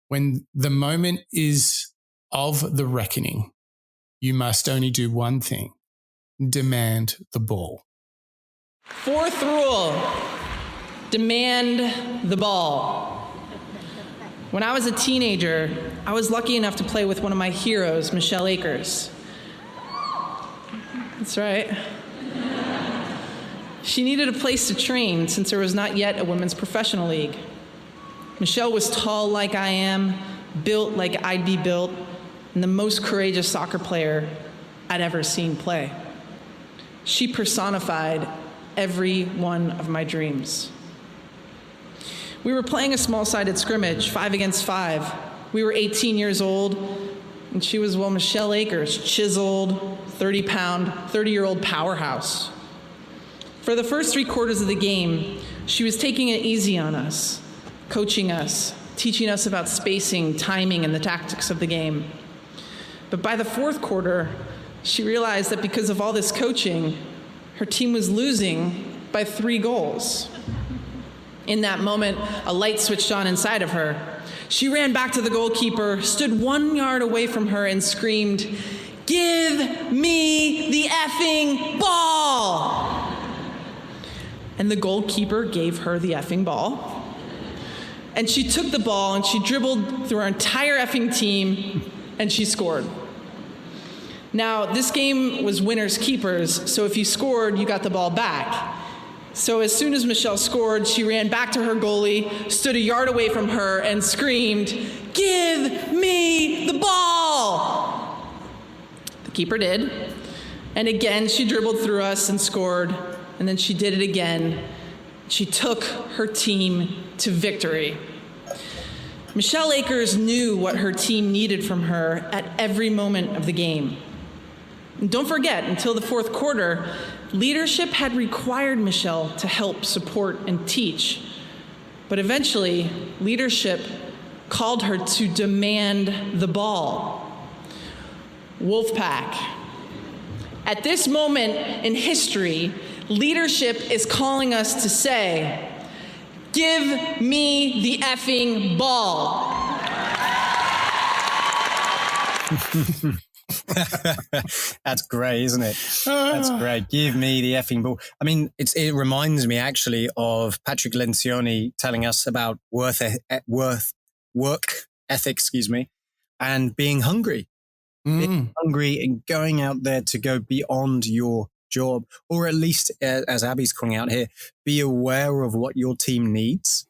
When the moment is of the reckoning, you must only do one thing: demand the ball.
Fourth rule, demand the ball. When I was a teenager, I was lucky enough to play with one of my heroes, Michelle Akers. That's right. She needed a place to train since there was not yet a women's professional league. Michelle was tall like I am, built like I'd be built, and the most courageous soccer player I'd ever seen play. She personified every one of my dreams. We were playing a small-sided scrimmage, 5 against 5. We were 18 years old, and she was, Michelle Akers, chiseled, 30-pound, 30-year-old powerhouse. For the first 3 quarters of the game, she was taking it easy on us, coaching us, teaching us about spacing, timing, and the tactics of the game. But by the 4th quarter, she realized that because of all this coaching, her team was losing by 3 goals. In that moment, a light switched on inside of her. She ran back to the goalkeeper, stood 1 yard away from her, and screamed, "Give me the effing ball!" And the goalkeeper gave her the effing ball. And she took the ball and she dribbled through our entire effing team and she scored. Now, this game was winners keepers, so if you scored, you got the ball back. So as soon as Michelle scored, she ran back to her goalie, stood 1 yard away from her, and screamed, "Give me the ball!" The keeper did. And again, she dribbled through us and scored, and then she did it again. She took her team to victory. Michelle Akers knew what her team needed from her at every moment of the game. And don't forget, until the 4th quarter, leadership had required Michelle to help, support, and teach. But eventually, leadership called her to demand the ball. Wolfpack. At this moment in history, leadership is calling us to say, "Give me the effing ball."
That's great, isn't it? That's great. Give me the effing ball. I mean, it reminds me actually of Patrick Lencioni telling us about work ethic, and being hungry. Being hungry and going out there to go beyond your job, or at least, as Abby's calling out here, be aware of what your team needs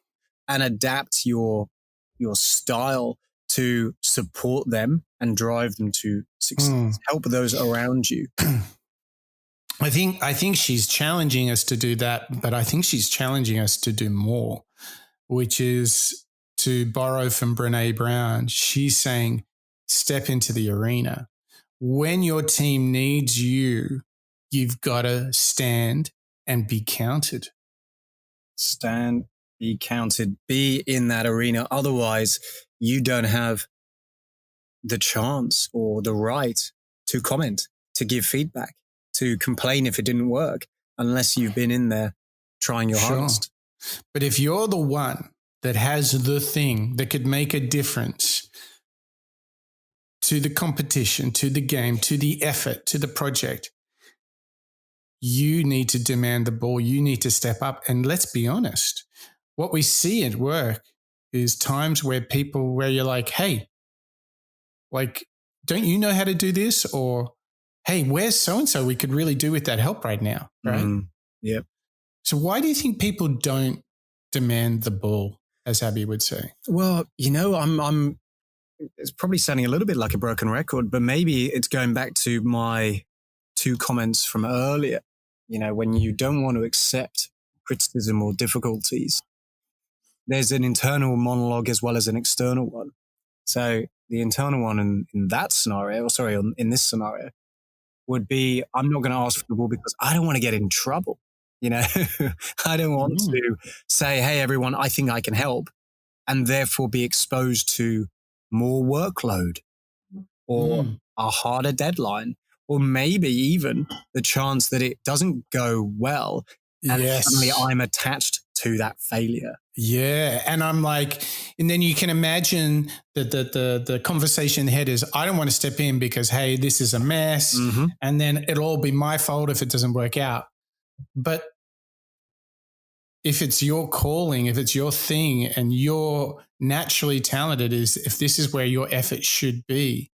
and adapt your style to support them and drive them to succeed. Help those around you.
I think she's challenging us to do that, but I think she's challenging us to do more, which is to borrow from Brené Brown. She's saying, step into the arena. When your team needs you, you've got to stand and be counted.
Stand, be counted, be in that arena. Otherwise, you don't have the chance or the right to comment, to give feedback, to complain if it didn't work, unless you've been in there trying your hardest.
But if you're the one that has the thing that could make a difference to the competition, to the game, to the effort, to the project, you need to demand the ball. You need to step up. And let's be honest, what we see at work is times where you're like, hey, like, don't you know how to do this? Or, hey, where's so-and-so we could really do with that help right now, right?
Yep.
So why do you think people don't demand the ball, as Abby would say?
Well, I'm it's probably sounding a little bit like a broken record, but maybe it's going back to my 2 comments from earlier. When you don't want to accept criticism or difficulties, there's an internal monologue as well as an external one. So the internal one in that scenario, in this scenario, would be, I'm not going to ask for the ball because I don't want to get in trouble. I don't want to say, hey, everyone, I think I can help, and therefore be exposed to more workload or a harder deadline, or maybe even the chance that it doesn't go well and suddenly I'm attached to that failure.
Yeah. And I'm like, and then you can imagine that the conversation head is, I don't want to step in because, hey, this is a mess. And then it'll all be my fault if it doesn't work out. But if it's your calling, if it's your thing and you're naturally talented, if this is where your effort should be,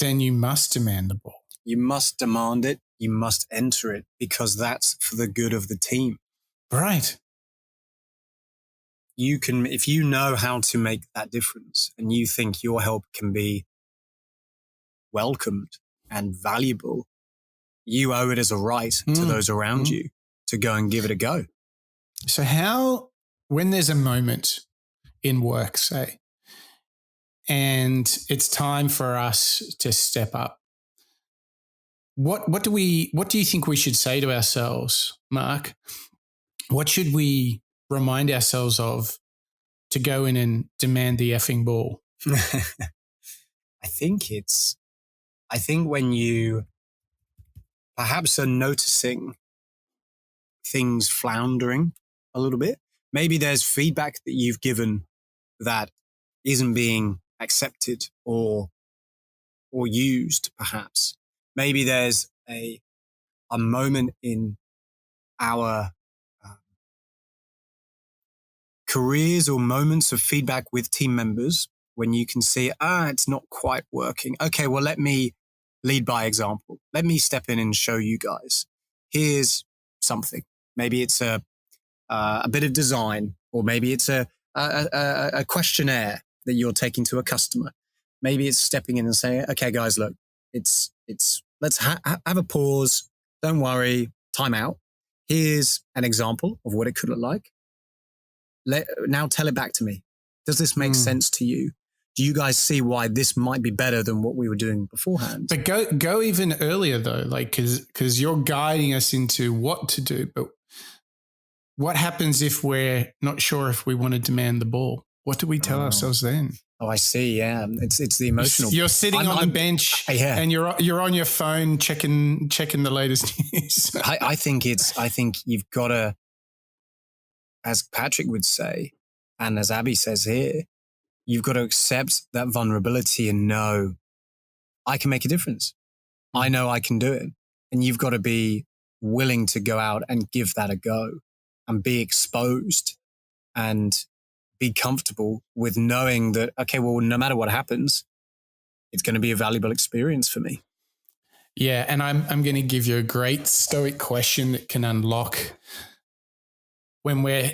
then you must demand the ball.
You must demand it. You must enter it, because that's for the good of the team.
Right.
You can, if you know how to make that difference and you think your help can be welcomed and valuable, you owe it as a right to those around you to go and give it a go.
So when there's a moment in work, say, and it's time for us to step up, what do you think we should say to ourselves, Mark? What should we remind ourselves of to go in and demand the effing ball?
I think when you perhaps are noticing things floundering a little bit, maybe there's feedback that you've given that isn't being accepted or used, perhaps. Maybe there's a moment in our careers or moments of feedback with team members when you can see, it's not quite working. Okay, well, let me lead by example. Let me step in and show you guys. Here's something. Maybe it's a bit of design, or maybe it's a questionnaire that you're taking to a customer. Maybe it's stepping in and saying, okay, guys, look, let's have a pause. Don't worry. Time out. Here's an example of what it could look like. Now tell it back to me. Does this make sense to you? Do you guys see why this might be better than what we were doing beforehand?
But go even earlier though, like, because you're guiding us into what to do. But what happens if we're not sure if we want to demand the ball? What do we tell ourselves then?
Oh, I see. Yeah, it's the emotional.
You're sitting on the bench, and you're on your phone checking the latest news.
I think you've got to, as Patrick would say, and as Abby says here, you've got to accept that vulnerability and know I can make a difference. I know I can do it, and you've got to be willing to go out and give that a go, and be exposed, and be comfortable with knowing that, okay, well, no matter what happens, it's going to be a valuable experience for me.
Yeah. And I'm going to give you a great stoic question that can unlock when we're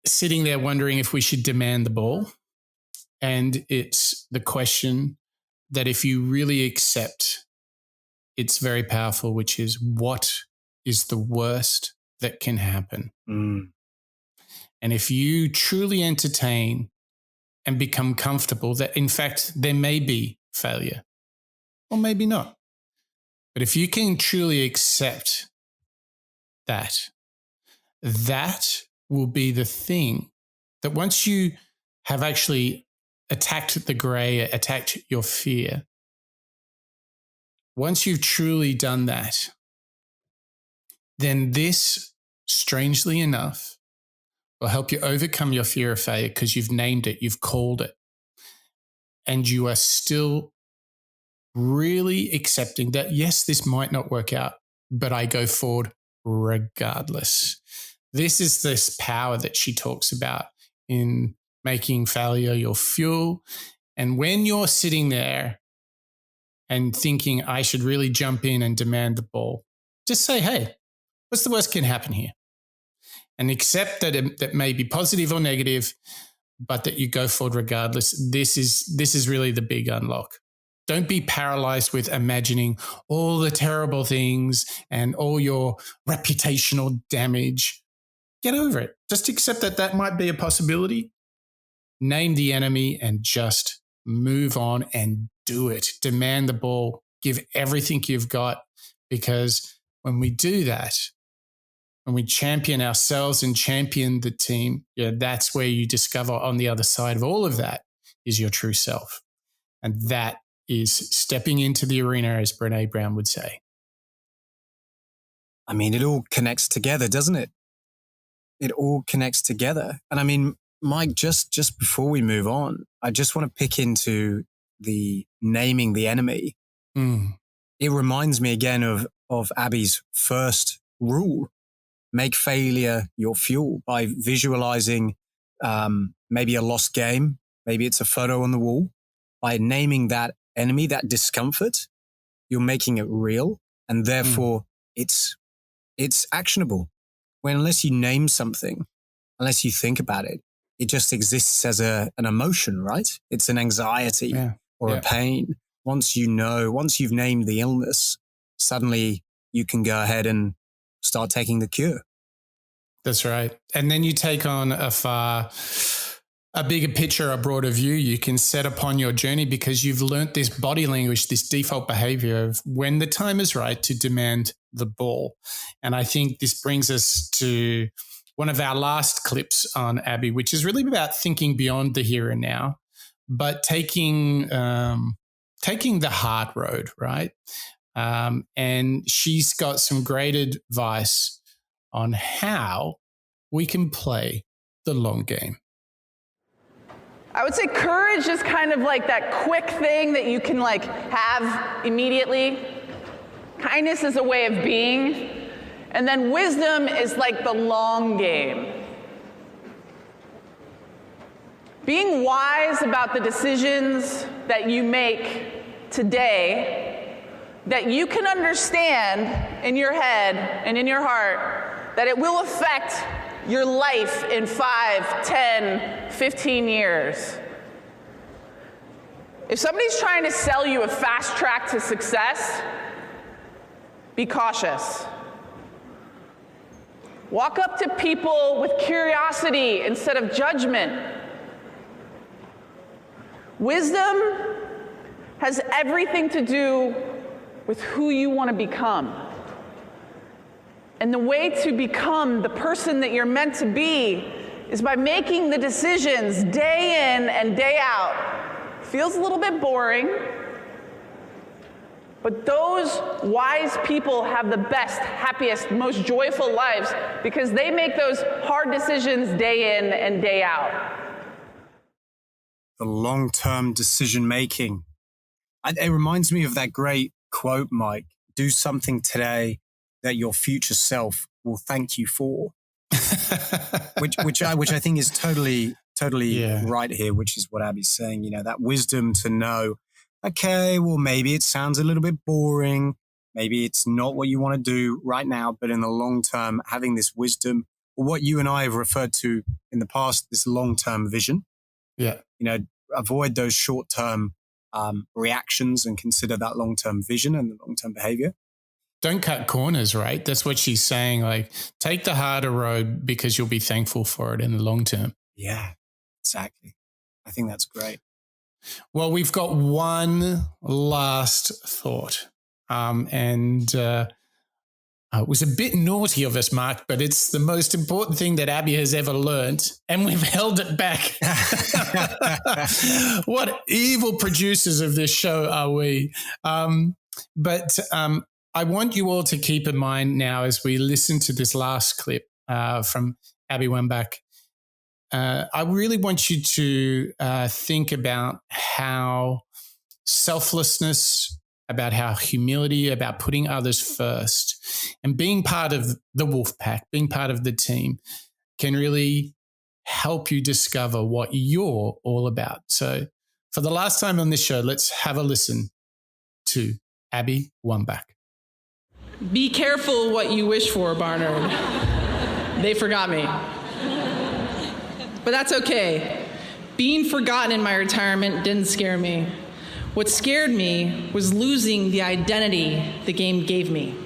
sitting there wondering if we should demand the ball. And it's the question, that if you really accept, it's very powerful, which is what is the worst that can happen.
Mm.
And if you truly entertain and become comfortable that, in fact, there may be failure or maybe not. But if you can truly accept that, that will be the thing that once you have actually attacked the gray, attacked your fear, once you've truly done that, then this, strangely enough, will help you overcome your fear of failure because you've named it, you've called it, and you are still really accepting that, yes, this might not work out, but I go forward regardless. This is this power that she talks about in making failure your fuel. And when you're sitting there and thinking, I should really jump in and demand the ball, just say, hey, what's the worst can happen here? And accept that that may be positive or negative, but that you go forward regardless. This is really the big unlock. Don't be paralyzed with imagining all the terrible things and all your reputational damage. Get over it. Just accept that that might be a possibility. Name the enemy and just move on and do it. Demand the ball. Give everything you've got, because when we do that, when we champion ourselves and champion the team, that's where you discover on the other side of all of that is your true self. And that is stepping into the arena, as Brené Brown would say.
I mean, it all connects together, doesn't it? It all connects together. And I mean, Mike, just before we move on, I just want to pick into the naming the enemy.
Mm.
It reminds me again of Abby's first rule. Make failure your fuel by visualizing maybe a lost game. Maybe it's a photo on the wall. By naming that enemy, that discomfort, you're making it real. And therefore it's actionable. When unless you name something, unless you think about it, it just exists as an emotion, right? It's an anxiety or a pain. Once you've named the illness, suddenly you can go ahead and start taking the cure.
That's right. And then you take on a bigger picture, a broader view you can set upon your journey, because you've learnt this body language, this default behavior of when the time is right to demand the ball. And I think this brings us to one of our last clips on Abby, which is really about thinking beyond the here and now, but taking the hard road, right? And she's got some great advice on how we can play the long game.
I would say courage is kind of like that quick thing that you can have immediately. Kindness is a way of being. And then wisdom is like the long game. Being wise about the decisions that you make today, that you can understand in your head and in your heart that it will affect your life in 5, 10, 15 years. If somebody's trying to sell you a fast track to success, be cautious. Walk up to people with curiosity instead of judgment. Wisdom has everything to do with who you want to become. And the way to become the person that you're meant to be is by making the decisions day in and day out. Feels a little bit boring, but those wise people have the best, happiest, most joyful lives because they make those hard decisions day in and day out.
The long-term decision making. It reminds me of that great quote, Mike, do something today that your future self will thank you for. which I think is totally right here, which is what Abby's saying, that wisdom to know, okay, well, maybe it sounds a little bit boring. Maybe it's not what you want to do right now, but in the long term, having this wisdom, or what you and I have referred to in the past, this long-term vision.
Yeah.
Avoid those short-term reactions and consider that long-term vision and the long-term behavior.
Don't cut corners, right? That's what she's saying. Like, take the harder road because you'll be thankful for it in the long term.
Yeah, exactly. I think that's great.
Well, we've got one last thought. It was a bit naughty of us, Mark, but it's the most important thing that Abby has ever learned, and we've held it back. What evil producers of this show are we? But I want you all to keep in mind now as we listen to this last clip from Abby Wambach. I really want you to think about how selflessness, about how humility, about putting others first, and being part of the Wolfpack, being part of the team can really help you discover what you're all about. So for the last time on this show, let's have a listen to Abby Wambach.
Be careful what you wish for, Barnard. They forgot me. But that's okay. Being forgotten in my retirement didn't scare me. What scared me was losing the identity the game gave me.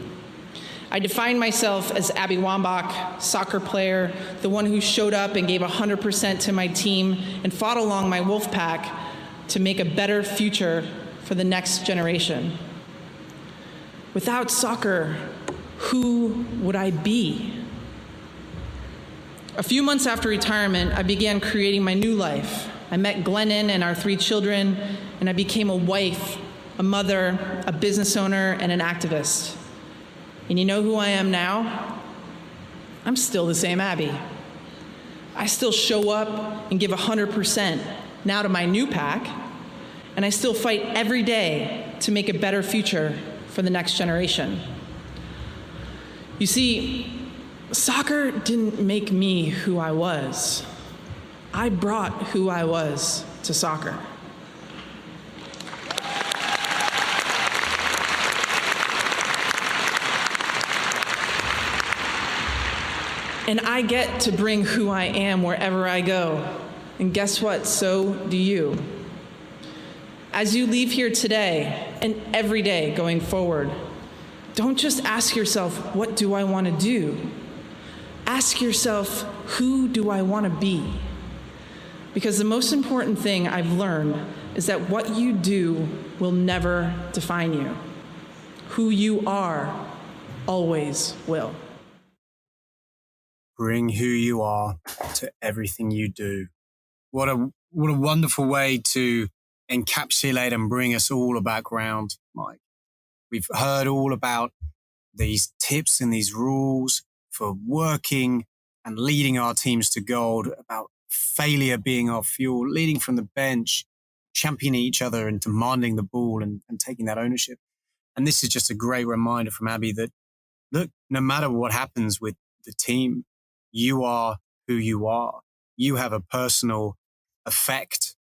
I defined myself as Abby Wambach, soccer player, the one who showed up and gave 100% to my team and fought along my Wolfpack to make a better future for the next generation. Without soccer, who would I be? A few months after retirement, I began creating my new life. I met Glennon and our 3 children, and I became a wife, a mother, a business owner, and an activist. And you know who I am now? I'm still the same Abby. I still show up and give 100% now to my new pack, and I still fight every day to make a better future for the next generation. You see, soccer didn't make me who I was. I brought who I was to soccer. And I get to bring who I am wherever I go. And guess what? So do you. As you leave here today and every day going forward, don't just ask yourself, what do I want to do? Ask yourself, who do I want to be? Because the most important thing I've learned is that what you do will never define you. Who you are always will.
Bring who you are to everything you do. What a wonderful way to encapsulate and bring us all back round, Mike. We've heard all about these tips and these rules for working and leading our teams to gold, about failure being our fuel, leading from the bench, championing each other and demanding the ball and taking that ownership. And this is just a great reminder from Abby that, look, no matter what happens with the team, you are who you are. You have a personal effect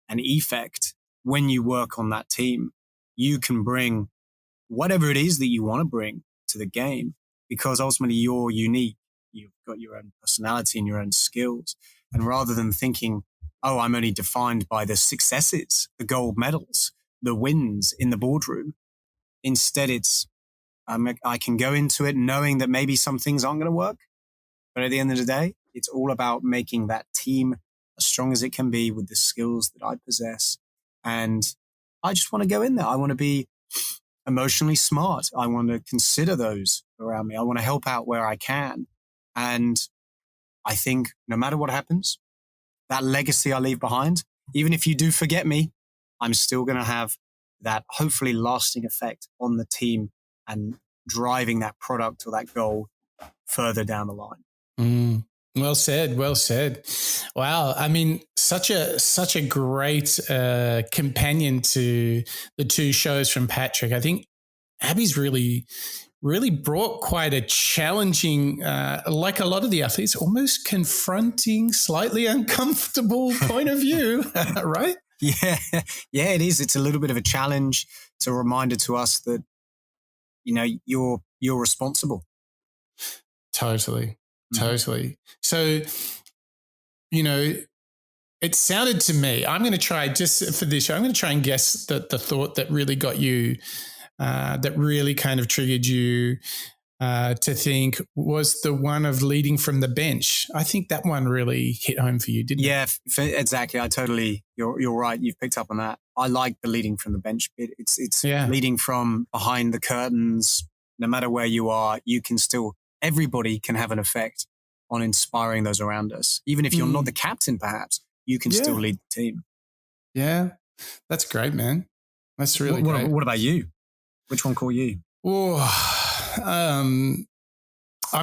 and effect when you work on that team. You can bring whatever it is that you want to bring to the game, because ultimately you're unique. You've got your own personality and your own skills. And rather than thinking, oh, I'm only defined by the successes, the gold medals, the wins in the boardroom, instead it's, I can go into it knowing that maybe some things aren't going to work. But at the end of the day, it's all about making that team as strong as it can be with the skills that I possess. And I just want to go in there. I want to be emotionally smart. I want to consider those around me. I want to help out where I can. And I think no matter what happens, that legacy I leave behind, even if you do forget me, I'm still going to have that hopefully lasting effect on the team and driving that product or that goal further down the line.
Well said. Well said. Wow. I mean, such a great companion to the 2 shows from Patrick. I think Abby's really brought quite a challenging, like a lot of the athletes, almost confronting, slightly uncomfortable point of view, right?
Yeah, it is. It's a little bit of a challenge. It's a reminder to us that, you're responsible.
Totally. So, it sounded to me, I'm going to try just for this show, I'm going to try and guess the thought that really got you, that really kind of triggered you to think was the one of leading from the bench. I think that one really hit home for you, didn't it?
Yeah, exactly. You're right. You've picked up on that. I like the leading from the bench bit. It's leading from behind the curtains. No matter where you are, everybody can have an effect on inspiring those around us. Even if you're not the captain, perhaps, you can still lead the team.
Yeah, that's great, man. That's really great.
What about you? Which one caught you?
I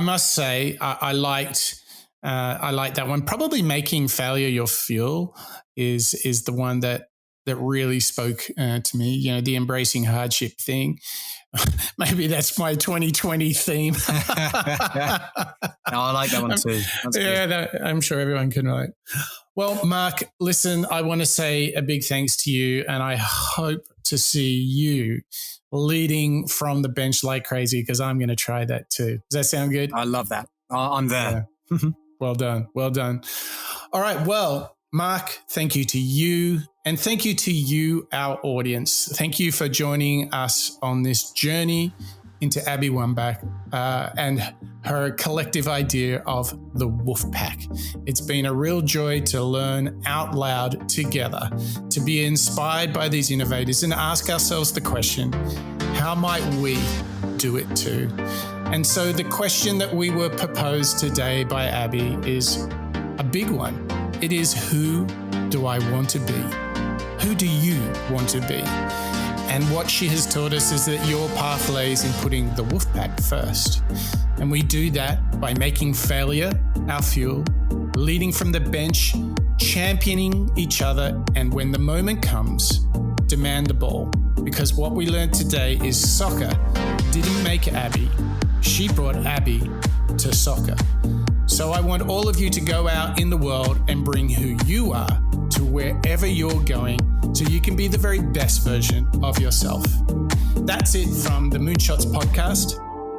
must say I liked that one. Probably making failure your fuel is the one that really spoke to me. You know, the embracing hardship thing. Maybe that's my 2020 theme.
No, I like that one too.
I'm sure everyone can relate. Well, Mark, listen, I want to say a big thanks to you, and I hope to see you leading from the bench like crazy, because I'm going to try that too. Does that sound good?
I love that. I'm there.
Yeah. Well done. Well done. All right. Well, Mark, thank you to you, and thank you to you, our audience. Thank you for joining us on this journey into Abby Wambach and her collective idea of the Wolfpack. It's been a real joy to learn out loud together, to be inspired by these innovators and ask ourselves the question, how might we do it too? And so the question that we were proposed today by Abby is a big one. It is, who do I want to be? Who do you want to be? And what she has taught us is that your path lays in putting the Wolfpack first. And we do that by making failure our fuel, leading from the bench, championing each other, and when the moment comes, demand the ball. Because what we learned today is soccer didn't make Abby. She brought Abby to soccer. So I want all of you to go out in the world and bring who you are to wherever you're going, so you can be the very best version of yourself. That's it from the Moonshots Podcast.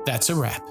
That's a wrap.